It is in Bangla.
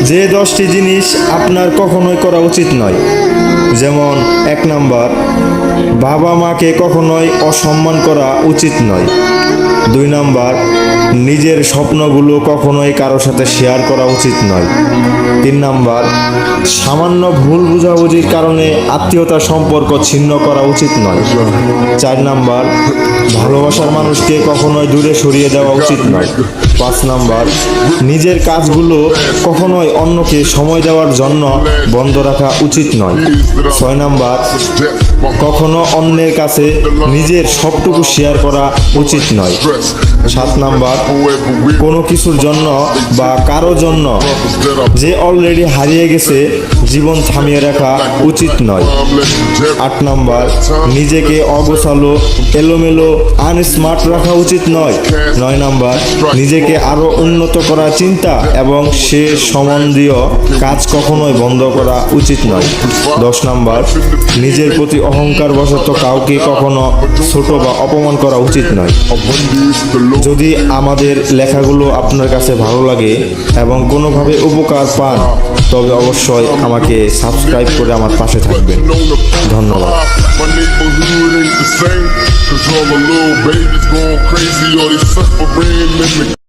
যে 10টি জিনিস আপনার কখনোই করা উচিত নয়, যেমন 1 নাম্বার, বাবা মাকে কখনোই অসম্মান করা উচিত নয়। 2 নাম্বার, নিজের স্বপ্নগুলো কখনোই কারো সাথে শেয়ার করা উচিত নয়। 3 নাম্বার, সামান্য ভুল বোঝাবুঝির কারণে আত্মীয়তার সম্পর্ক ছিন্ন করা উচিত নয়। 4 নাম্বার, ভালোবাসার মানুষকে কখনোই দূরে সরিয়ে দেওয়া উচিত নয়। 5 নাম্বার, নিজের কাজগুলো কখনোই অন্যকে সময় দেওয়ার জন্য বন্ধ রাখা উচিত নয়। 6 নাম্বার, কখনো অন্যের কাছে নিজের সবটুকু শেয়ার করা উচিত নয়। 7 নাম্বার, কোনো কিছুর জন্য বা কারো জন্য যে অলরেডি হারিয়ে গেছে জীবন থামিয়ে রাখা উচিত নয়। 8 নাম্বার, নিজেকে অগোছালো, এলোমেলো, আনস্মার্ট রাখা উচিত নয়। 9 নাম্বার, নিজেকে আরো উন্নত করার চিন্তা এবং সে সম্বন্ধীয় কাজ কখনোই বন্ধ করা উচিত নয়। 10 নাম্বার, নিজের প্রতি অহংকার বশত কাউকে কখনো ছোট বা অপমান করা উচিত নয়। যদি আমাদের লেখাগুলো আপনার কাছে ভালো লাগে এবং কোনোভাবে উপকার পান, তবে অবশ্যই আমাকে সাবস্ক্রাইব করে আমার পাশে থাকবেন। ধন্যবাদ। My neighborhood ain't the same, 'cause all the little babies going crazy, or they suffering in the